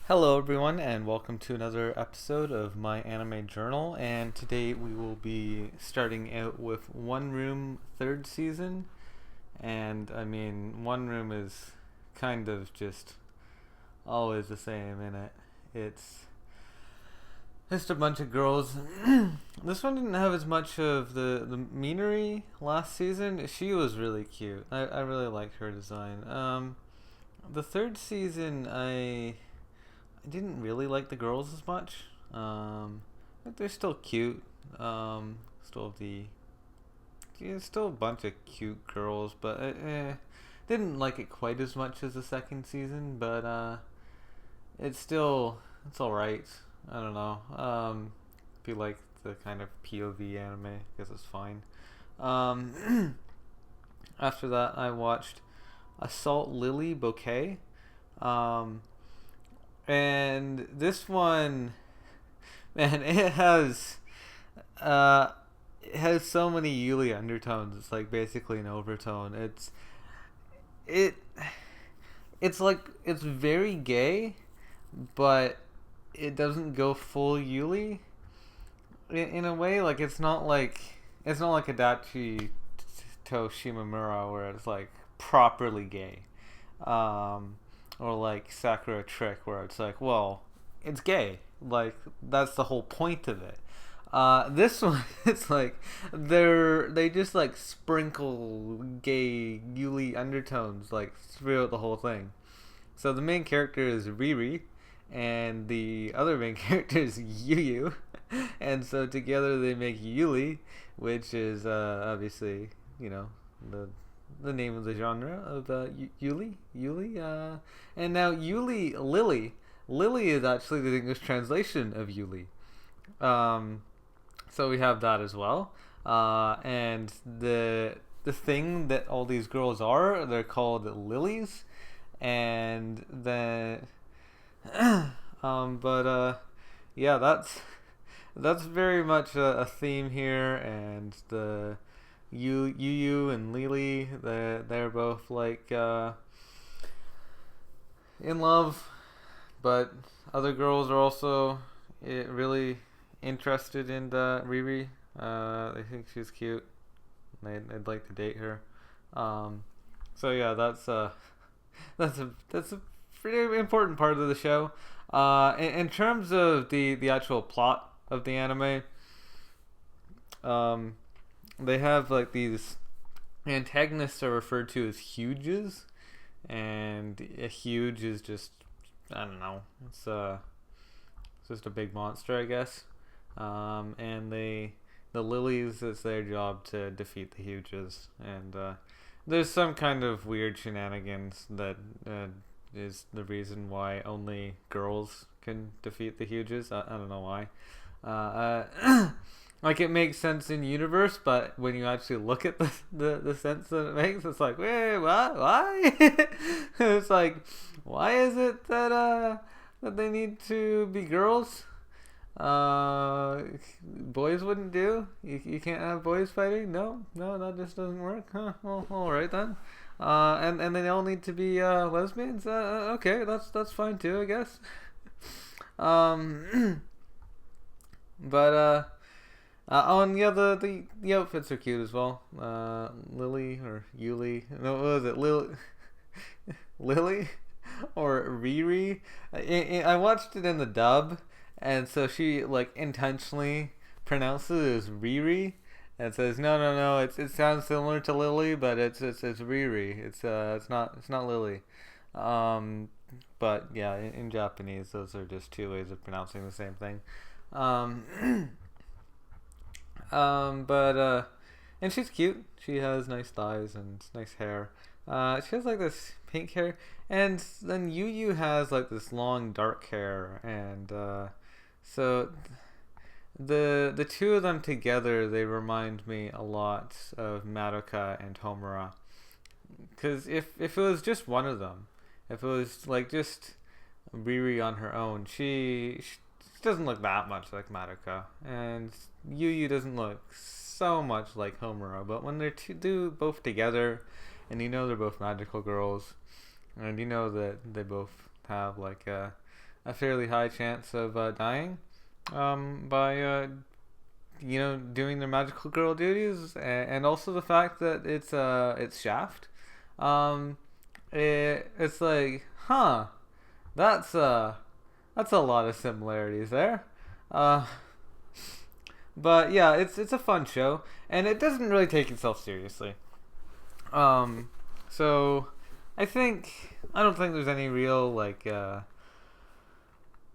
Hello, everyone, and welcome to another episode of my anime journal. And today we will be starting out with One Room third season. And I mean, One Room is kind of just always the same in it. It's just a bunch of girls. This one didn't have as much of the Minery last season. She was really cute. I really liked her design. The third season, I didn't really like the girls as much. But they're still cute. Still the still a bunch of cute girls, but didn't like it quite as much as the second season. But it's all right. I don't know. If you like the kind of POV anime, I guess it's fine. Um, After that, I watched Assault Lily Bouquet. Um, and this one, man, uh it has so many Yuli undertones. It's like basically an overtone. It it's like it's very gay, but it doesn't go full Yuli in a way. Like it's not like Adachi to Shimamura where it's like properly gay. Um or like Sakura Trick where it's like, well, it's gay. Like that's the whole point of it. This one, it's like they just like sprinkle gay Yuli undertones like throughout the whole thing. So the main character is Riri, and the other main character is Yu, and so together they make Yuli, which is obviously the the name of the genre of Yuli. And now Lily is actually the English translation of Yuli. Um, so we have that as well. And the thing that all these girls are, they're called lilies, and then but yeah, that's very much a theme here, and the Yu and Lily, they're both like in love, but other girls are also really interested in Riri. They think she's cute. They'd like to date her. So yeah, that's a pretty important part of the show. In terms of the actual plot of the anime, um, they have like these antagonists are referred to as huges, and a huge is just, I don't know. It's just a big monster, I guess. And the lilies, it's their job to defeat the huges, and there's some kind of weird shenanigans that is the reason why only girls can defeat the huges. I don't know why. Like it makes sense in universe, but when you actually look at the sense that it makes, it's like, wait, what? Why? It's like, why is it that they need to be girls? Boys wouldn't do. You can't have boys fighting. No, that just doesn't work. Huh? Well, all right then. And they all need to be lesbians. Okay, that's fine too, I guess. Um, but oh, and yeah, the outfits are cute as well. Lily or Yuli. No, what was it? Lily or Riri. I watched it in the dub, and so she like intentionally pronounces it as Riri, and says no. It sounds similar to Lily, but it's Riri. It's not Lily. Um, but yeah, in Japanese, those are just two ways of pronouncing the same thing. Um, but and she's cute. She has nice thighs and nice hair. She has like this pink hair, and then Yu has like this long dark hair, and so the two of them together, they remind me a lot of Madoka and Homura. Because if it was just one of them, if it was like just Riri on her own, she doesn't look that much like Madoka, and Yu doesn't look so much like Homura. But when they're do both together, and you know they're both magical girls, and you know that they both have like a fairly high chance of dying by doing their magical girl duties, and also the fact that it's Shaft. Um, it's like, huh, that's that's a lot of similarities there. Uh, but yeah, it's a fun show, and it doesn't really take itself seriously. Um, so I don't think there's any real like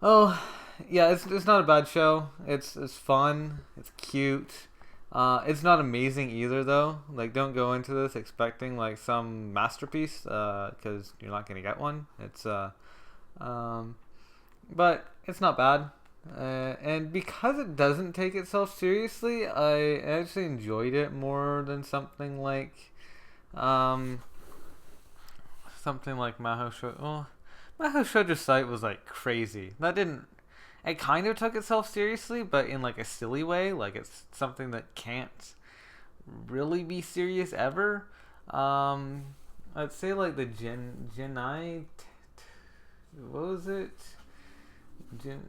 oh yeah, it's not a bad show. It's fun. It's cute. It's not amazing either though. Like don't go into this expecting like some masterpiece because you're not gonna get one. Um, but it's not bad. And because it doesn't take itself seriously, I actually enjoyed it more than um, something like Maho Shoujo. Well, Maho Shoujo Site was like crazy. That didn't. It kind of took itself seriously, but in like a silly way. Like it's something that can't really be serious ever. I'd say like the Genai. What was it? Gen,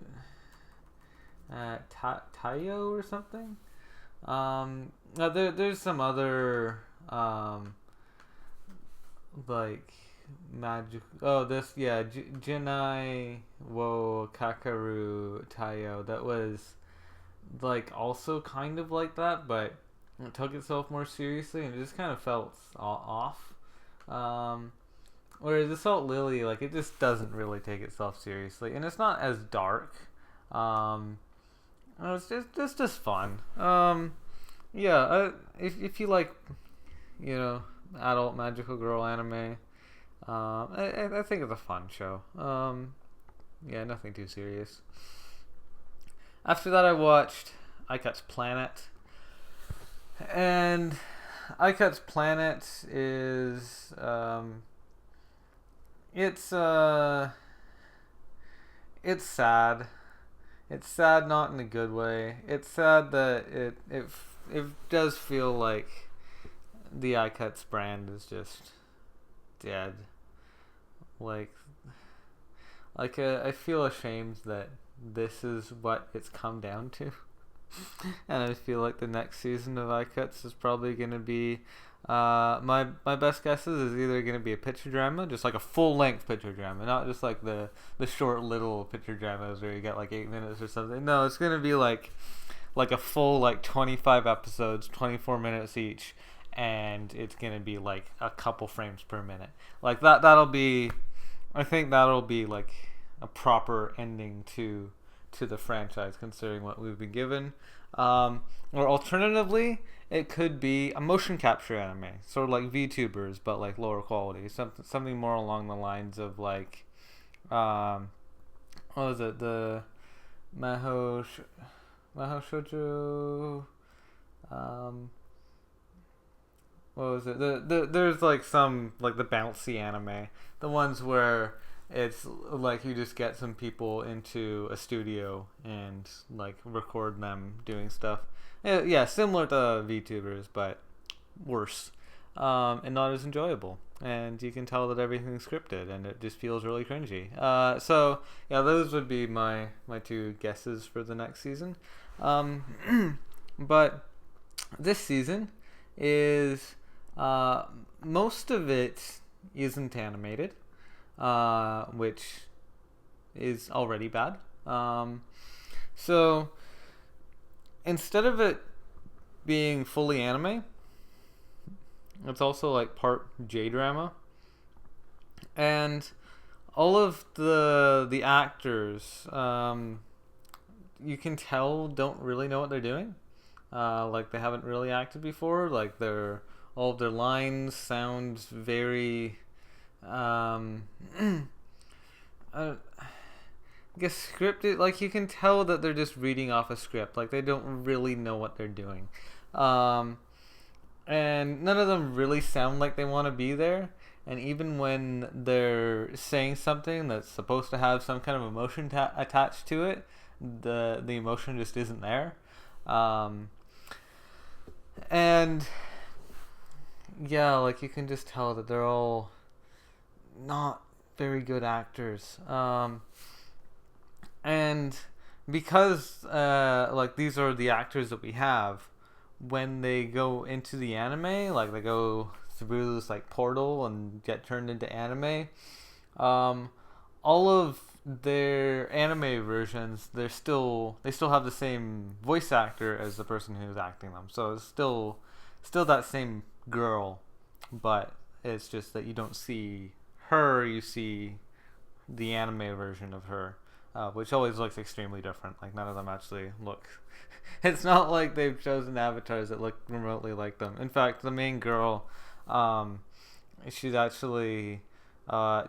Tayo or something. There's some other like magic. Oh, this yeah, Jinai wo Kakaru Tayo. That was like also kind of like that, but it took itself more seriously and it just kind of felt off. Whereas Assault Lily, like it just doesn't really take itself seriously, and it's not as dark. It's just fun. Yeah. If you like, adult magical girl anime, I think it's a fun show. Yeah, nothing too serious. After that, I watched Aikatsu Planet, and Aikatsu Planet is it's sad. It's sad, not in a good way. It's sad that it does feel like the Aikatsu brand is just dead. Like I feel ashamed that this is what it's come down to. And I feel like the next season of Aikatsu is probably going to be my best guesses is either going to be a picture drama, just like a full length picture drama, not just like the short little picture dramas where you get like 8 minutes or something. No, it's going to be like a full like 25 episodes, 24 minutes each, and it's going to be like a couple frames per minute. Like I think that'll be like a proper ending to the franchise, considering what we've been given. Or alternatively, it could be a motion capture anime, sort of like VTubers, but like lower quality. Something more along the lines of like, what was it? The Maho Shoujo. What was it? There's like some like the bouncy anime, the ones where it's like you just get some people into a studio and like record them doing stuff. Yeah, similar to VTubers, but worse, and not as enjoyable. And you can tell that everything's scripted, and it just feels really cringy. So yeah, those would be my two guesses for the next season. But this season is most of it isn't animated. Which is already bad. So instead of it being fully anime, it's also like part J drama, and all of the actors, you can tell don't really know what they're doing. Like they haven't really acted before. Like all of their lines sound very I guess scripted. Like you can tell that they're just reading off a script. Like they don't really know what they're doing, and none of them really sound like they want to be there. And even when they're saying something that's supposed to have some kind of emotion attached to it, the emotion just isn't there. And yeah, like you can just tell that they're all not very good actors. And because like these are the actors that we have, when they go into the anime, like they go through this like portal and get turned into anime, um, all of their anime versions, they still have the same voice actor as the person who's acting them. So it's still that same girl, but it's just that you don't see her, you see the anime version of her, which always looks extremely different. Like none of them actually look. It's not like they've chosen avatars that look remotely like them. In fact, the main girl, she's actually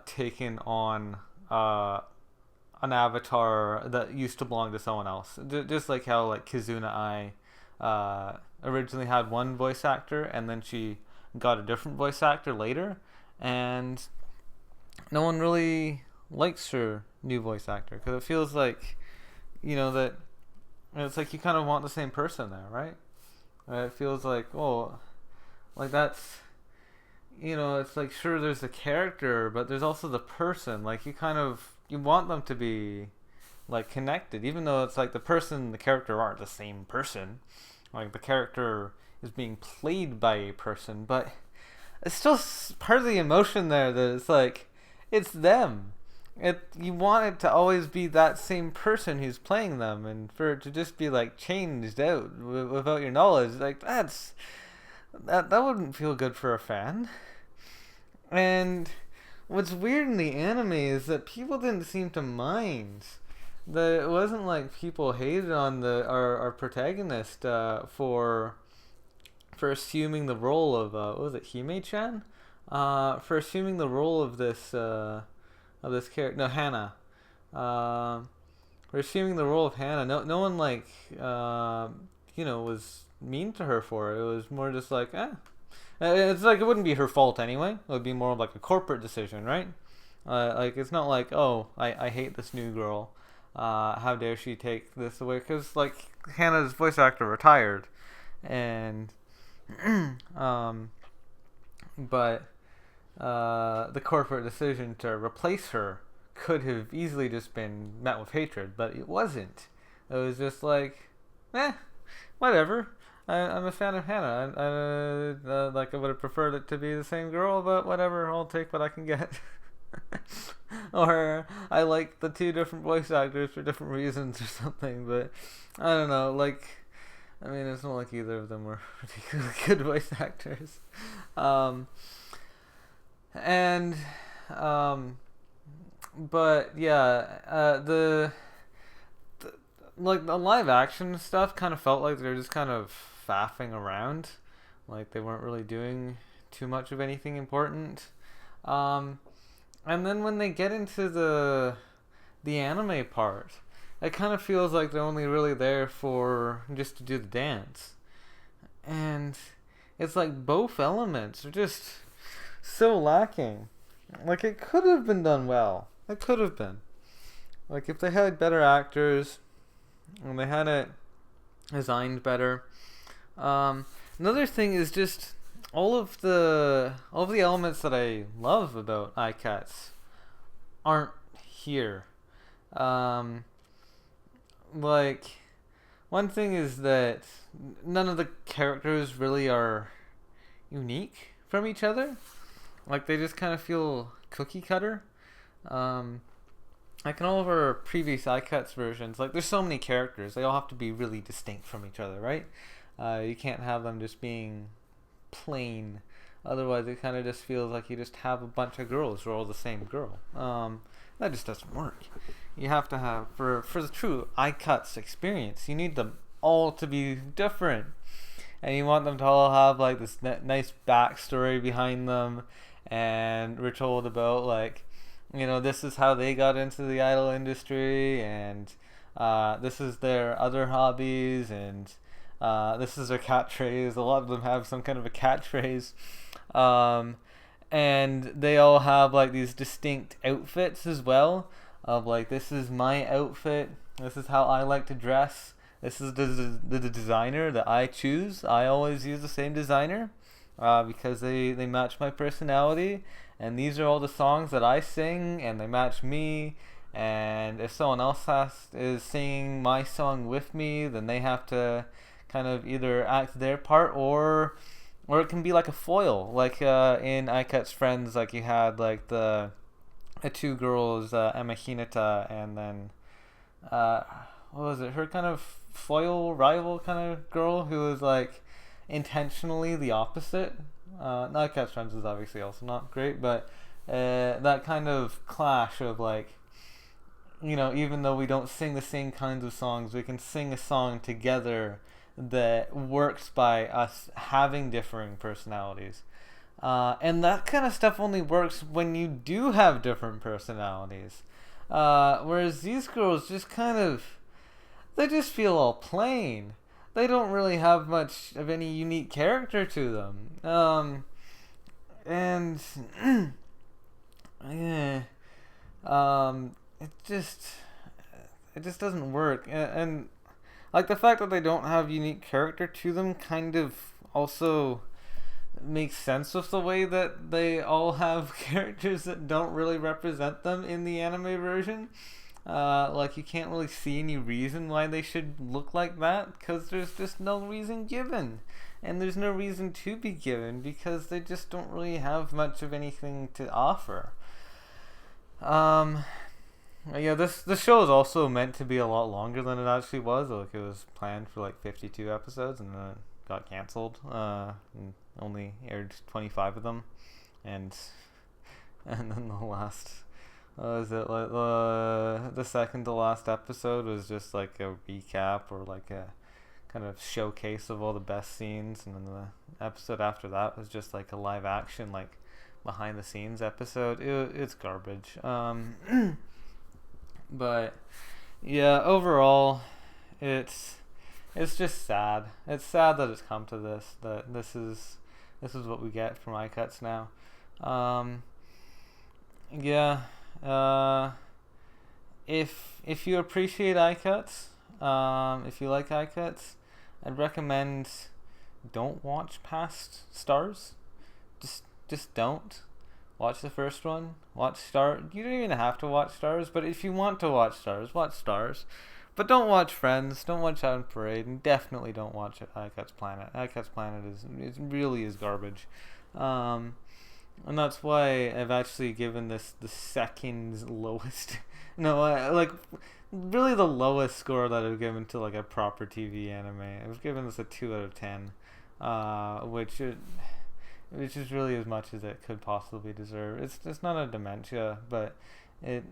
taken on an avatar that used to belong to someone else. Just like how like Kizuna originally had one voice actor, and then she got a different voice actor later, and no one really likes her new voice actor because it feels like, that it's like you kind of want the same person there, right? It feels like, oh, like that's, it's like, sure, there's the character, but there's also the person. Like you want them to be like connected, even though it's like the person and the character aren't the same person. Like the character is being played by a person, but it's still part of the emotion there that it's like it's them. You want it to always be that same person who's playing them, and for it to just be like changed out without your knowledge, like that wouldn't feel good for a fan. And what's weird in the anime is that people didn't seem to mind. That it wasn't like people hated on our protagonist for assuming the role of what was it, Hime-chan? For assuming the role of this character. No, Hannah. For assuming the role of Hannah. No one like was mean to her for it. It was more just like it's like it wouldn't be her fault anyway. It would be more like a corporate decision, right? Like it's not like, oh, I hate this new girl. How dare she take this away? Because like Hannah's voice actor retired, and but the corporate decision to replace her could have easily just been met with hatred, but it wasn't. It was just like, whatever. I'm a fan of Hannah. I would have preferred it to be the same girl, but whatever. I'll take what I can get. Or I like the two different voice actors for different reasons or something, but I don't know. Like, I mean, it's not like either of them were particularly good voice actors. But yeah, the live action stuff kind of felt like they're just kind of faffing around, like they weren't really doing too much of anything important. And then when they get into the anime part, it kind of feels like they're only really there for just to do the dance, and it's like both elements are just so lacking. Like it could have been done well. It could have been. Like if they had better actors and they had it designed better. Another thing is just all of the elements that I love about Aikatsu aren't here. Like one thing is that none of the characters really are unique from each other. Like they just kind of feel cookie cutter. Like in all of our previous Aikatsu versions, like there's so many characters, they all have to be really distinct from each other, right? You can't have them just being plain. Otherwise, it kind of just feels like you just have a bunch of girls who are all the same girl. That just doesn't work. You have to have, for the true Aikatsu experience, you need them all to be different. And you want them to all have like this nice backstory behind them. And we're told about like, this is how they got into the idol industry, and this is their other hobbies, and this is their catchphrase. A lot of them have some kind of a catchphrase. And they all have like these distinct outfits as well, of like, this is my outfit, this is how I like to dress, this is the designer that I choose. I always use the same designer because they match my personality, and these are all the songs that I sing and they match me, and if someone else is singing my song with me, then they have to kind of either act their part, or it can be like a foil, like in Aikat's Friends, like you had like the two girls, Emma Hinata, and then uh, what was it? Her kind of foil rival kind of girl who was like intentionally the opposite. Aikat's Friends is obviously also not great, but that kind of clash of like, even though we don't sing the same kinds of songs, we can sing a song together that works by us having differing personalities. And that kind of stuff only works when you do have different personalities. Whereas these girls just they just feel all plain. They don't really have much of any unique character to them. And yeah, it just doesn't work. And like the fact that they don't have unique character to them kind of also makes sense with the way that they all have characters that don't really represent them in the anime version. Like you can't really see any reason why they should look like that, because there's just no reason given, and there's no reason to be given because they just don't really have much of anything to offer. Um, yeah, this show is also meant to be a lot longer than it actually was. Like it was planned for like 52 episodes, and then it got canceled. And only aired 25 of them, and then the last, was it like the second to last episode was just like a recap or like a kind of showcase of all the best scenes, and then the episode after that was just like a live action like behind the scenes episode. It's garbage. But yeah, overall, it's just sad. It's sad that it's come to this. That this is what we get from Aikatsu now. Yeah. If you appreciate Aikatsu, if you like Aikatsu, I'd recommend don't watch past Stars. Just don't. Watch the first one. Watch Star. You don't even have to watch Stars, but if you want to watch Stars, watch Stars. But don't watch Friends. Don't watch Out in Parade, and definitely don't watch Aikatsu Planet. Aikatsu Planet is really is garbage, and that's why I've actually given this the second lowest. No, like really the lowest score that I've given to like a proper TV anime. I've given this a 2 out of 10, which is really as much as it could possibly deserve. It's not a dementia, but it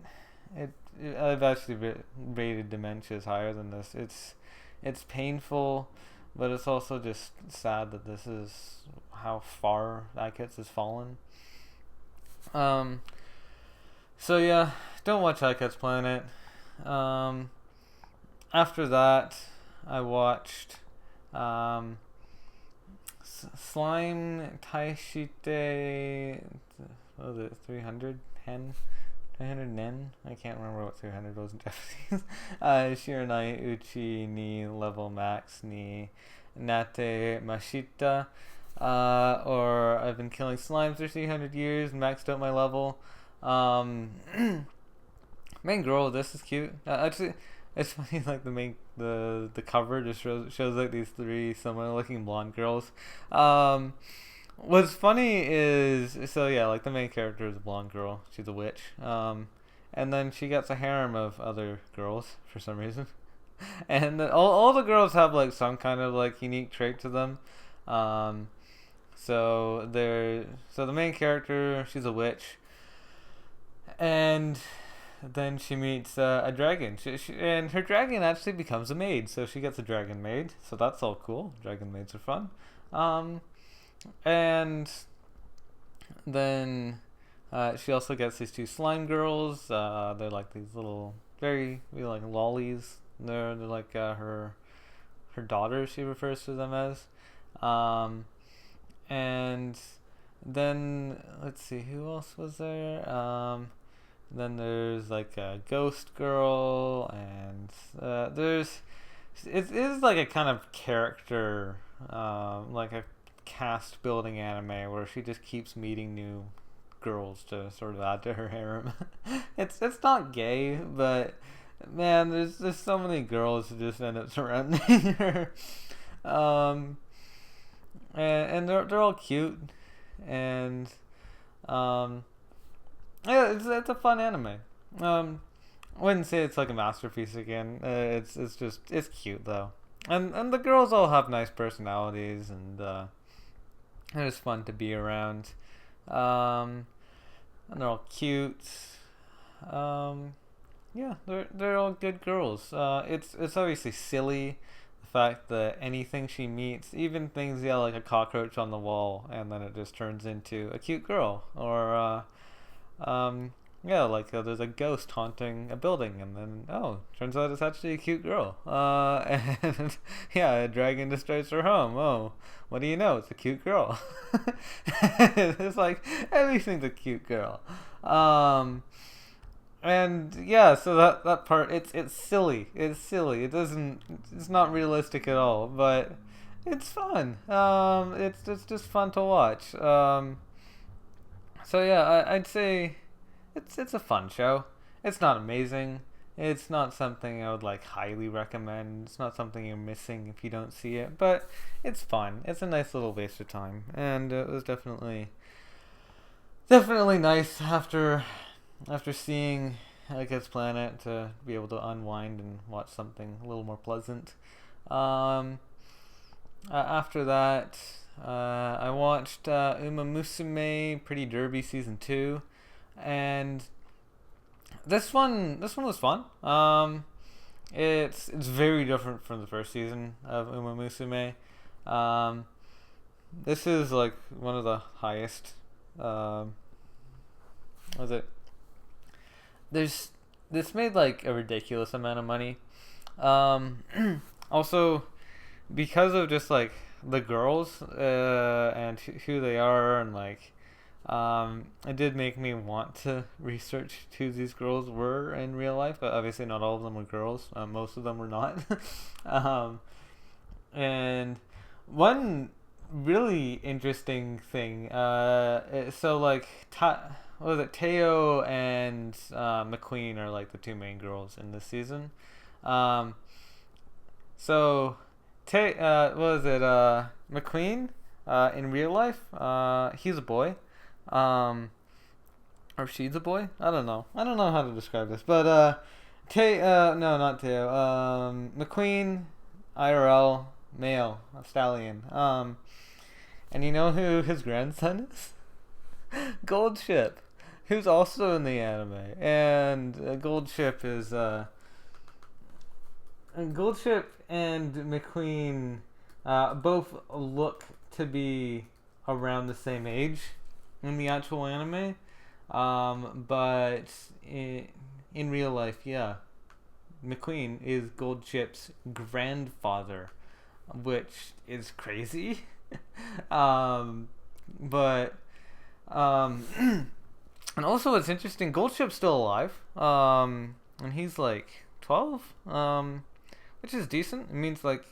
I've actually rated dementias higher than this. It's painful, but it's also just sad that this is how far Aikatsu has fallen. So yeah, don't watch Aikatsu Planet. After that, I watched Slime Taoshite. What was it? 300 hen. 300 nen? I can't remember what 300 was in Japanese. Shiranai Uchi ni level max ni Nattemashita. Or I've been killing slimes for 300 years, maxed out my level. Main girl, this is cute. Actually, it's funny. Like the cover just shows like these three similar looking blonde girls. What's funny is, so yeah, like the main character is a blonde girl. She's a witch. And then she gets a harem of other girls for some reason. And all the girls have like some kind of like unique trait to them. So the main character, she's a witch, and then she meets a dragon. And her dragon actually becomes a maid, so she gets a dragon maid. So that's all cool. Dragon maids are fun. And then she also gets these two slime girls. They're like these little very like lollies. They're like her daughters. She refers to them as. And then let's see, who else was there? Then there's like a ghost girl, and it is like a kind of character, like a cast building anime where she just keeps meeting new girls to sort of add to her harem. It's not gay, but man, there's so many girls who just end up surrounding her. Um, and they're all cute, and um, yeah, it's a fun anime. Um, I wouldn't say it's like a masterpiece again. It's just it's cute though, and the girls all have nice personalities, and it's fun to be around. Um, and they're all cute. Um, yeah, they're all good girls. It's obviously silly, the fact that anything she meets, even things like a cockroach on the wall, and then it just turns into a cute girl, or yeah, like there's a ghost haunting a building, and then turns out it's actually a cute girl. And yeah, a dragon destroys her home. Oh, what do you know? It's a cute girl. It's like everything's a cute girl. And yeah, so that part it's silly. It's silly. It's not realistic at all, but it's fun. It's just fun to watch. So yeah, I'd say it's a fun show. It's not amazing. It's not something I would like highly recommend. It's not something you're missing if you don't see it, but it's fun. It's a nice little waste of time, and it was definitely nice after seeing Its Planet to be able to unwind and watch something a little more pleasant. After that, I watched Musume Pretty Derby Season 2, and this one was fun. It's very different from the first season of Musume. This is like one of the highest. Was it? This made like a ridiculous amount of money. Also, because of just like the girls and who they are, and like it did make me want to research who these girls were in real life, but obviously not all of them were girls. Most of them were not. And one really interesting thing, so like what was it, Teo and McQueen are like the two main girls in this season. So what was it, McQueen in real life, he's a boy, or she's a boy. I don't know how to describe this, but no, not Teo, McQueen IRL, male, a stallion. And you know who his grandson is? Goldship, who's also in the anime, and Goldship is Goldship and McQueen both look to be around the same age in the actual anime, but in real life, yeah, McQueen is Goldship's grandfather, which is crazy. But and also it's interesting, Goldship's still alive, and he's like 12, which is decent. It means like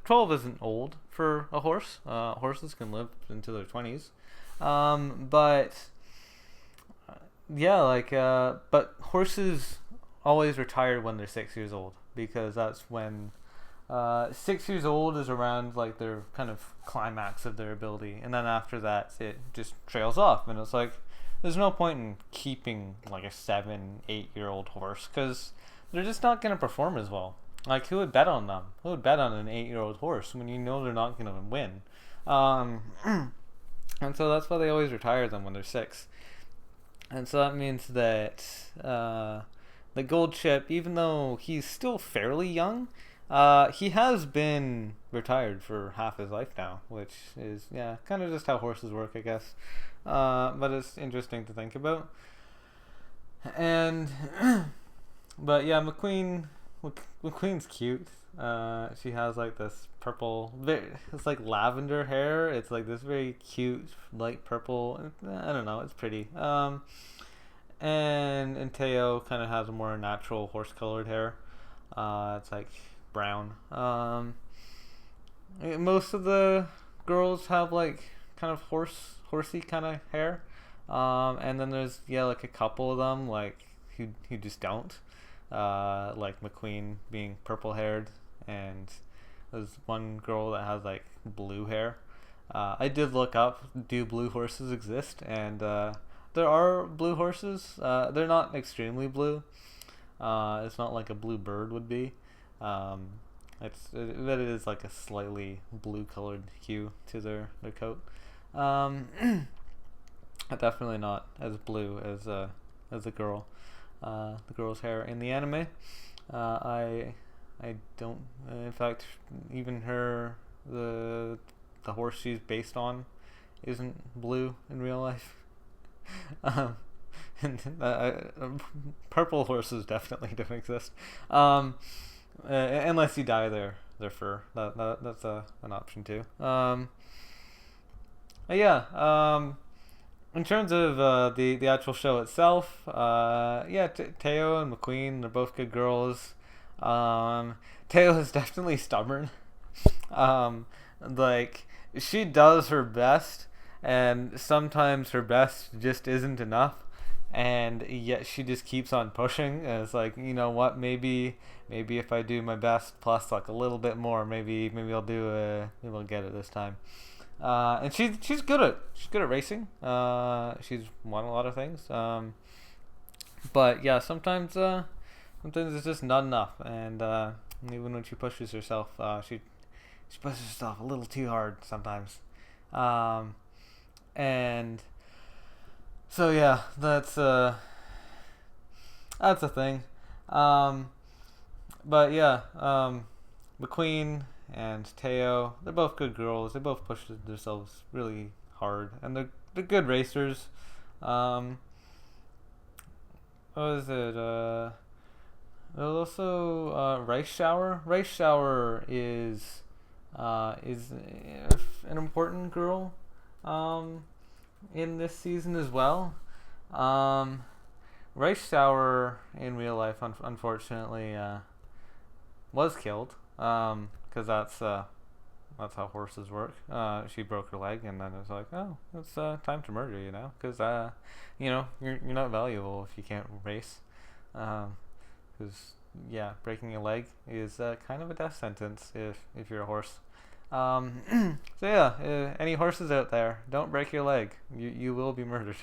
12 isn't old for a horse. Horses can live into their 20s. But yeah, like but horses always retire when they're 6 years old, because that's when 6 years old is around like their kind of climax of their ability, and then after that it just trails off, and it's like there's no point in keeping like a 7-8-year-old horse, because they're just not going to perform as well. Like, who would bet on them? Who would bet on an 8-year-old horse when you know they're not going to win? And so that's why they always retire them when they're 6. And so that means that the Goldship, even though he's still fairly young, he has been retired for half his life now, which is, yeah, kind of just how horses work, I guess. But it's interesting to think about. And, but yeah, McQueen's cute. She has like this purple, it's like lavender hair. It's like this very cute light purple. I don't know, it's pretty. And Teo kind of has a more natural horse colored hair. It's like brown. Most of the girls have like kind of horsey kind of hair. And then there's like a couple of them like who just don't. Like McQueen being purple haired, and there's one girl that has like blue hair. I did look up, do blue horses exist? And there are blue horses. They're not extremely blue. It's not like a blue bird would be. Um, but it is like a slightly blue colored hue to their coat. Um, Definitely not as blue as the girl's hair in the anime. I don't. In fact, even the horse she's based on isn't blue in real life. um, and purple horses definitely don't exist. Unless you dye their fur. That's an option too. Yeah. In terms of the actual show itself, Teo and McQueen, they're both good girls. Teo is definitely stubborn. Like, she does her best, and sometimes her best just isn't enough, and yet she just keeps on pushing. And it's like, you know what? Maybe if I do my best plus like a little bit more, maybe I'll get it this time. And she's good at racing. She's won a lot of things. But yeah, sometimes it's just not enough. And even when she pushes herself, she pushes herself a little too hard sometimes. And so yeah, that's a thing. But yeah, McQueen and Teo, they're both good girls. They both push themselves really hard, and they're good racers. What was it? There's also Rice Shower. Rice Shower is an important girl in this season as well. Rice Shower in real life, unfortunately, was killed. Because that's how horses work. She broke her leg, and then it was like, oh, it's time to murder you now, because you're not valuable if you can't race. Because breaking a leg is kind of a death sentence if you're a horse. So yeah, any horses out there, don't break your leg. You will be murdered.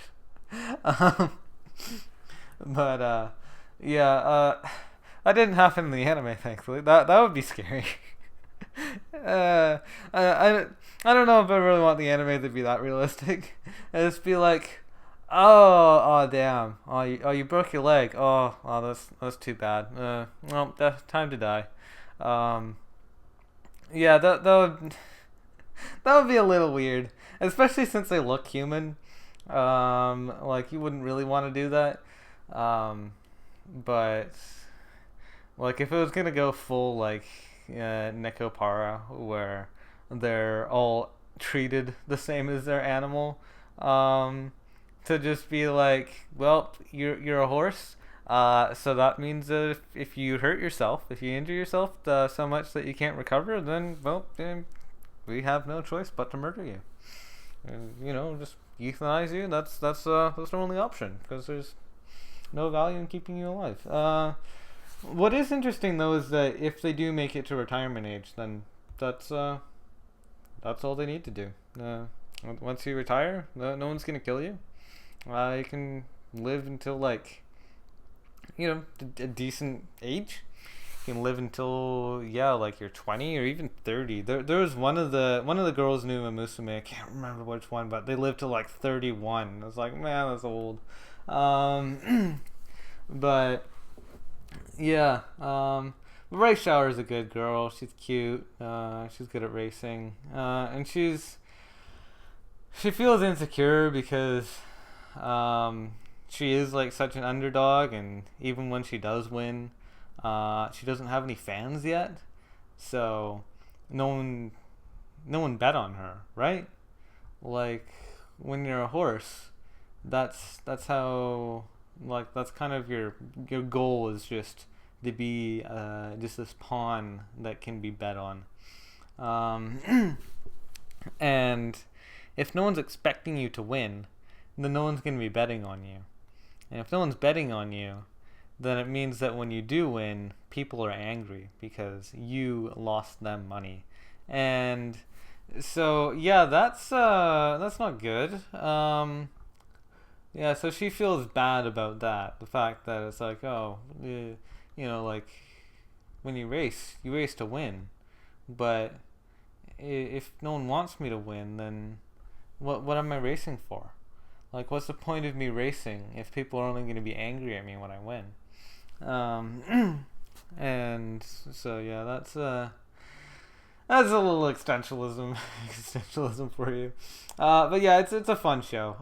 But that didn't happen in the anime, thankfully. That would be scary. I don't know if I really want the anime to be that realistic. It'd just be like, oh damn, you broke your leg. Oh, that's too bad. Well, that's time to die. Yeah, that would be a little weird, especially since they look human. Like, you wouldn't really want to do that. But like, if it was gonna go full like Nekopara, where they're all treated the same as their animal, to just be like, well, you're a horse, so that means that if you hurt yourself, if you injure yourself so much that you can't recover, then we have no choice but to murder you. And, just euthanize you. That's the only option, because there's no value in keeping you alive. What is interesting though is that if they do make it to retirement age, then that's all they need to do. Once you retire, no one's gonna kill you. You can live until like, a decent age. You can live until like you're 20 or even 30. There was one of the girls knew in Musume. I can't remember which one, but they lived to like 31. I was like, man, that's old. But yeah, Rice Shower is a good girl. She's cute. She's good at racing. And she feels insecure because she is like such an underdog, and even when she does win, she doesn't have any fans yet. So no one bet on her, right? Like, when you're a horse, that's how, like, that's kind of your goal, is just to be just this pawn that can be bet on. And if no one's expecting you to win, then no one's going to be betting on you. And if no one's betting on you, then it means that when you do win, people are angry because you lost them money. And so yeah, that's not good. Yeah, so she feels bad about that. The fact that it's like, oh, like when you race to win. But if no one wants me to win, then what am I racing for? Like, what's the point of me racing if people are only going to be angry at me when I win? And so yeah, that's a little existentialism for you. But yeah, it's a fun show.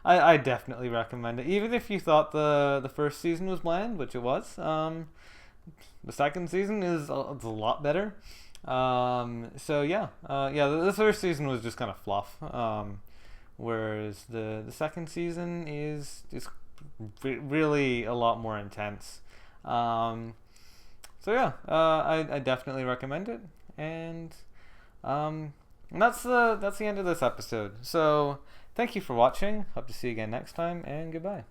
I definitely recommend it. Even if you thought the first season was bland, which it was, the second season it's a lot better. So yeah, the first season was just kind of fluff. Whereas the second season is really a lot more intense. So yeah, I definitely recommend it, and that's the end of this episode. So thank you for watching. Hope to see you again next time, and goodbye.